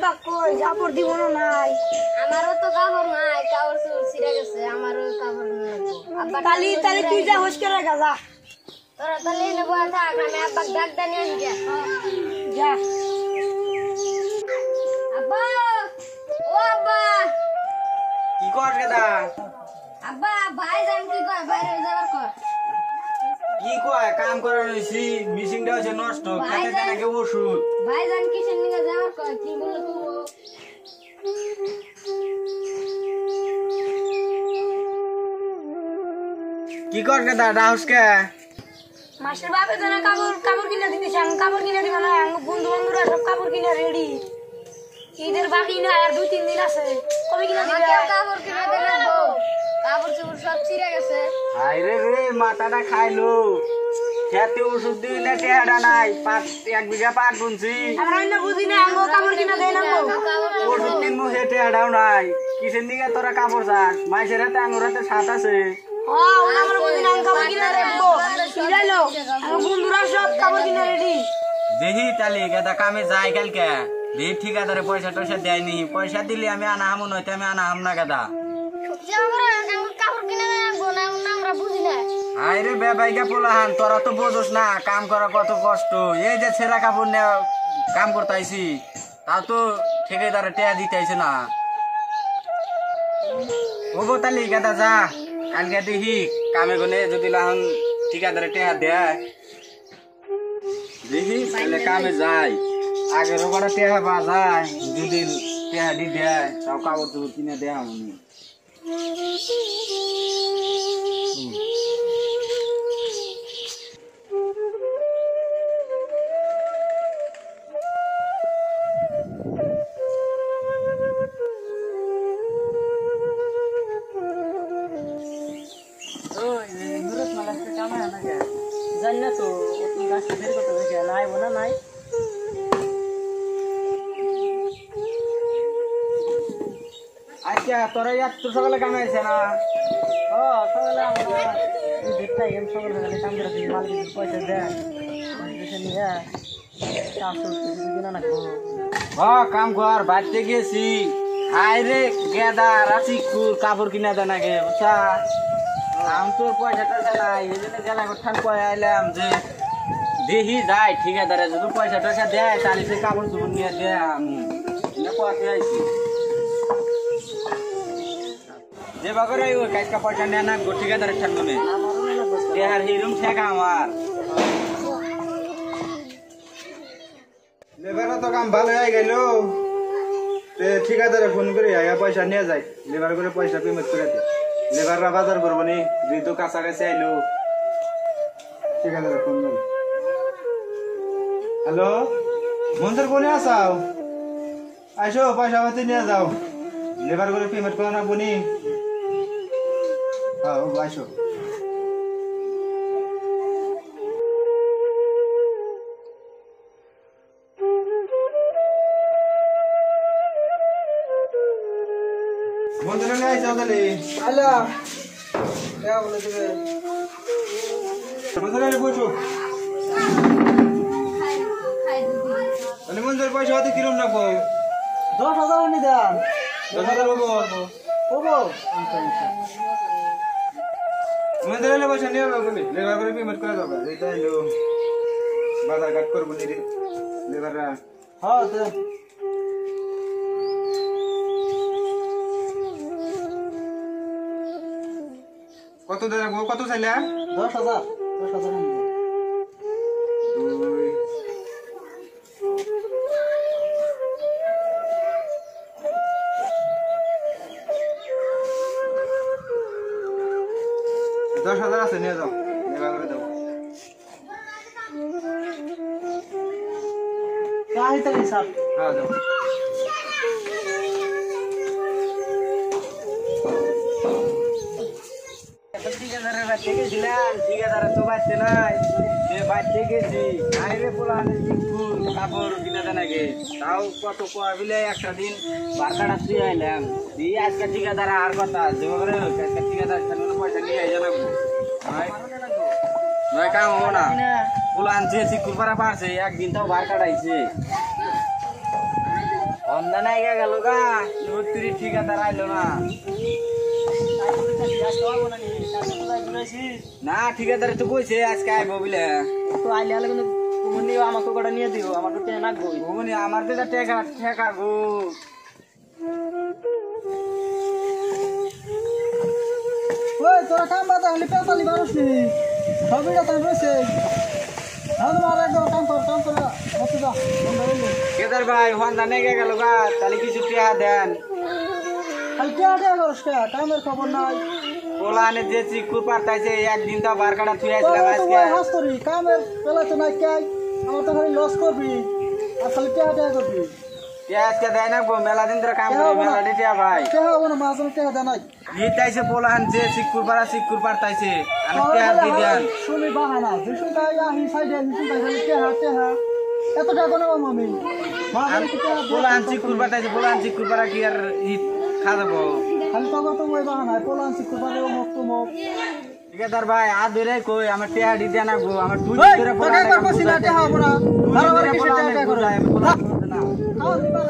আব্বা কই কাপড় দিব না নাই আমারও তো কাপড় নাই কাপড় ছিঁড়ে গেছে আমারও কাপড় নাই আব্বা তালি তালি তুই যা হোস করে গাজা তোরা তাহলে নেবো থাক আমি আব্বা ডাক দানি আনি যা আব্বা ও আব্বা কি কর গেদা আব্বা ভাই জান কি কয় বাইরে যাবার কর কি কয় কাম করা হইছি মিশিংটা হচ্ছে নষ্ট খেতে দেয় নাকি ওষুধ ভাই জান কিসের নিয়ে যাবার কয় কি বললো তো কি কর গেদা রাহুসকে মাস্টার বাপে তো না কাপড় কিনে দিতেছে আমি কাপড় কিনে দিব না আমার বন্ধু বান্ধবরা সব কাপড় কিনে রেডি ঈদের বাকি না আর 2-3 দিন আছে কবে কিনে দিবে কাপড় কিনে দেবো কাপড় চোপড় সব ছিঁড়ে গেছে আরে রে মাথাটা খাইলো খেতে ওষুধ দিই না টেহাটা নাই 1 বিঘা পাট বুনছি আমরা অন্য বুঝি না আমি কাপড় কিনে দেই না ওষুধ কিনবো সে টেহাটাও নাই কিসের দিকে তোরা কাপড় চাস মাইসের হাতে আঙুর হাতে সাত আছে আমরা বুঝি না আমি কাপড় কিনে দেবো বুঝাইলো আমার বন্ধুরা সব কাপড় কিনে রেডি দেখি তাহলে গেদা কামে যাই কালকে দেখি ঠিকাদারে পয়সা টয়সা দেয়নি পয়সা দিলে আমি আনা হামু নয়তো আমি আনা হাম না গেদা কাপড় কিনে দেবো না আমরা বুঝি না আরে বেবাইকা পোলাহান তোরা তো বোঝোস না কাম করা কত কষ্ট এই যে ছেঁড়া কাপড় নিয়ে কাম করতে আইছি তাও তো ঠিকাদারে টেয়া দিতে আইছে না ও গো তালি গেদা যা কালকে দেখি কামে গনে যদি লাহন ঠিকাদারে টেয়া দেয় দেখি তাহলে কামে যাই আগের ওখানে টেহা পা যায় যদি টেহা দি দেয় তাও কাপড় চোপড় কিনে দেয় আমি জানি না তো তুমি গাছটা বের করতে হবে নাই বোনা নাই আচ্ছা তোরা এত সকালে কামে আছে না সকালে আমরা দেখতাই এম সকালে কাম করে দিই মালিক পয়সা দেয় পয়সা নিয়ে চাষ করতে দিনা না কাম কর বাড়তে গেছি আয় রে গেদা রাশিকুর কাপড় কিনা দেয় নাকি বুঝছা আমি তোর পয়সা টয়সা নাই এই জন্য গেলা কোথান কয়ে আইলাম যে দেখি যাই ঠিক আছে যদি পয়সা টয়সা দেয় তাহলে সে কাপড় চোপড় নিয়ে দেয় আমি পথে আইছি যে বাগরে ওই কাজকা পয়সা নেয় না গো ঠিকাদারের ঠান্ডা নেই দেহার হিরুম ঠেকা আমার লেবারও তো কাম ভালো হয়ে গেল ঠিকাদারে ফোন করে পয়সা নিয়ে যায় লেবার করে পয়সা পেমেন্ট করে দে লেবাররা বাজার করবো নি যেহেতু কাছাকাছি আইলো ঠিকাদারে ফোন করে হ্যালো মন্দির কোনে আসাও আইসো পয়সা পাতি নিয়ে যাও লেবার করে পেমেন্ট করে না বনি হ্যাঁ আইসো মন্দিরে নিয়ে আইসাও তাহলে আল্লাহ বলে দেবে মন্দিরে বসো তাহলে মন্দিরের পয়সা হাতে কিরম রাখবো 10,000 নি দেন 10,000 হবো ওগো মন্দিরে পয়সা নিয়ে যাবো তুমি লেবার করে পেমেন্ট করে যাবে এইটা এলো বাজার ঘাট করবো নি লেবাররা হ্যাঁ তো কত দেবো কত চাইলে 10,000 10,000 আছে নিয়ে যাও লেবার করে দেবো কাই তো হিসাব হ্যাঁ যাও ঠিকাদারের বাড়িতে গেছিলাম ঠিকাদারের তো বাড়তে নাই বাড়তে গেছি আইরে পোলাহানের কাপড় কিনা দেয় নাকি তাও কত কয় বিলে একটা দিন বারকাটা শুয়ে আইলাম দিয়ে আজকে ঠিকাদার আর কথা যেভাবে আজকে ঠিকাদার পয়সা নিয়ে আই জানাবো নয় কাম হবো না পোলাহান যে চিকুর পাড়া পারছে একদিন তাও বার কাটাইছে হন্দা নাই গেল গা তুই ঠিকাদার আইলো না না ঠিকাদার তো কইছে আজকে আইবো বলে তো আইলে হলে কিন্তু তুমি নিও আমাকে কটা নিয়ে দিও আমার তো টেনে রাখবো ঘুমনি আমার তো টেকা ঠেকা গো ওই তোরা কাম বাতা হলে পেতালি মানুষ নি সবইটা তাই রয়েছে আমার একদম কাম করে বসে যা কেদার ভাই হন্দা নাই গেল গা তাহলে কিছু টেহা দেন খালি কে আগে করস কে কামের খবর নাই পোলানে যে চিকুর পারতাইছে একদিন তো বার কাটা থুই আসলাম আজকে হাস্তরি কামের পেলা তো নাই কে আমার তো খালি লস করবি আর খালি কে আগে করবি আজকে দেয় না গো মেলা দিন ধরে কাম করে মেলা দিতে ভাই কে হবে না মাঝে কে দেয় নাই ইতাইছে পোলান যে চিকুর পারতাইছে আমি টেহা দি দেন শুনি বাহানা দুশো টাকা আহি সাইডে দুশো টাকা খালি কে হা এত টাকা নেব আমি পোলান চিকুর পারা কি আর খা দেবো খালি টাকা তো ওই বাহানা পোলান শিখতে পারে ও মুক্ত মুখ ঠিকাদার ভাই আর ধরে কই আমার টেহা দি দেন না গো আমার দুই ওই ধরে টাকা কর পছিলা টাকা হবে না ভালো করে কিছু টাকা করে না খাও দিবার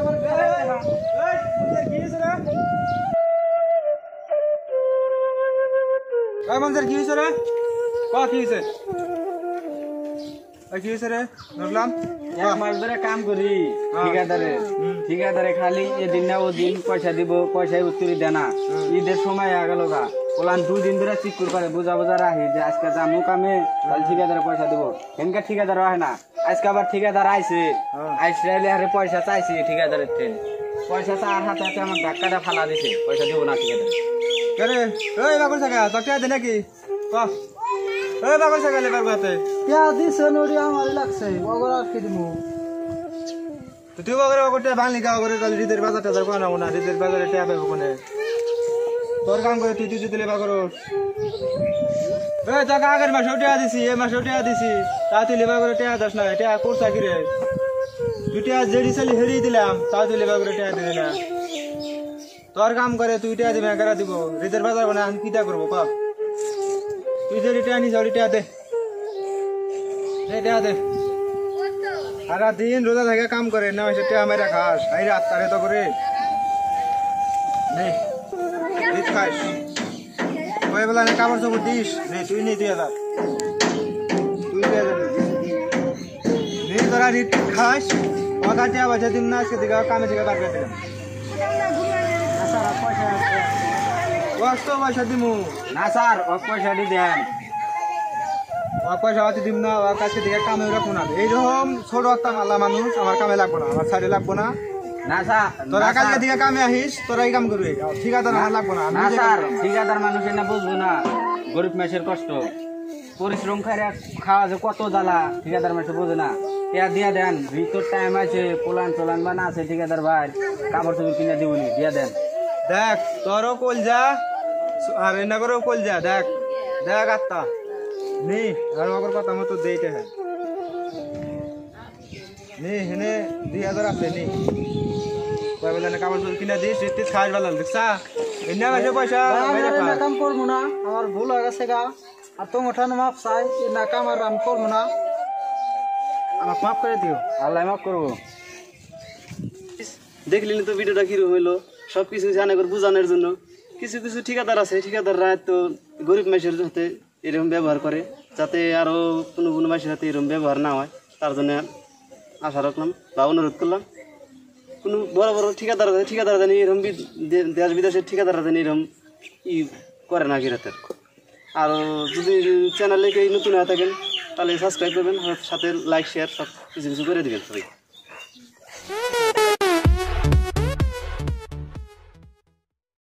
আমার মঞ্জুর কি হয়েছে রে কি হয়েছে কি হয়েছে রে বুঝলাম এক মাস ধরে কাম করি ঠিকাদারে খালি এদিন না ওদিন পয়সা দিব পয়সায় উত্তরি দেনা ঈদের সময় গেল গা ওলান 2 দিন ধরে চিকুর করে বোঝা রাখি যে আজকে যামু কামে তাহলে ঠিকাদারে পয়সা দিব এনকা ঠিকাদার হয় না আজকে আবার ঠিকাদার আইছে আইসরাইলে আরে পয়সা চাইছি ঠিকাদারের থেকে পয়সা চার হাতে হাতে আমার ধাক্কাটা ফালা দিছে পয়সা দিব না ঠিকাদার কেন ওই বাবুর সাকা তোকে দে নাকি ওই বাবুর সাকা লেবার বাতে কে দিছে নড়ি আমার লাগছে ওগর আর কি দিমু তো তুই বাগরে বাগরটা ভাঙলি কা বাগরে কাল রিদের বাজারটা যা কোনা না রিদের বাজারে টিয়া পাবো কোনে তোর কাম করে তুই তুই লেবার করস এই তোকে আগের মাসে টিয়া দিছি এই মাসে টিয়া দিছি তা তুই লেবার করে টিয়া দাস না টিয়া কোর্স কি রে তুই টিয়া জেডি সালি হেরি দিলাম তা তুই লেবার করে টিয়া দিবি না তোর কাম করে তুই টিয়া দিবে করা দিব রিদের বাজার বানা আমি কিটা করব ক তুই যে টিয়া নি জড়ি টিয়া দে টিয়া দে সারা দিন রোজা থেকে কাম করে না সেটা আমার খাস আই রাত তারে তো করে নে দিত খাস ওই বেলা নে কাপড় চোপড় দিস নে তুই নে 2000 তুই 2000 নে তোরা রিত খাস ওকাতে আবার দিন না আজকে দিকে কামে থেকে বার করে দিলাম ওয়াস্তো পয়সা দিমু না স্যার ও পয়সা দি দেন পয়সা হাতে দিম না কাছে দিকে কামে রাখবো না এইরকম ছোট একটা মাল্লা মানুষ আমার কামে লাগবো না আমার সাইডে লাগবো না না স্যার তোরা কালকে দিকে কামে আহিস তোরা এই কাম করবি ঠিকাদার আমার লাগবো না না স্যার ঠিকাদার মানুষের না বুঝবো না গরিব মেসের কষ্ট পরিশ্রম করে খাওয়া যে কত জ্বালা ঠিকাদার মাসে বোঝে না দিয়া দেন ভিতর টাইম আছে পোলান বা না আছে ঠিকাদার ভাই কাপড় চোপড় কিনে দিবনি দিয়া দেন দেখ তোরও কল যা আর এনা করেও কল যা দেখ দেখ আত্মা নি আর আমার কথা মতো দেইতে হ্যাঁ নি হেনে 2000 আছে নি কয় বলে না কাপড় কিনে দিস তুই খাস ভালো দেখছা এনা মাসে পয়সা বাইরে খা কাম করবো না আমার ভুল হয়ে গেছে গা আর তো ওঠানো মাপ চাই না কাম আর আমি করবো না আমাকে মাফ করে দিও আল্লাহ মাফ করবো দেখলেন তো ভিডিওটা কিরকম হইলো সবকিছু জানা করে বোঝানোর জন্য কিছু কিছু ঠিকাদার আছে ঠিকাদাররা তো গরিব মানুষের সাথে এরকম ব্যবহার করে যাতে আরও কোনো কোনো মানুষের সাথে এরকম ব্যবহার না হয় তার জন্য আশা রাখলাম বা অনুরোধ করলাম কোনো বড় বড় ঠিকাদার আছে ঠিকাদার জানি এরকম দেশ বিদেশের ঠিকাদাররা জানি এরকম করে না গিরাতের আর যদি চ্যানেলে কেউ নতুন হয়ে থাকেন তাহলে সাবস্ক্রাইব করবেন সাথে লাইক শেয়ার সব কিছু কিছু করে দেবেন সবাই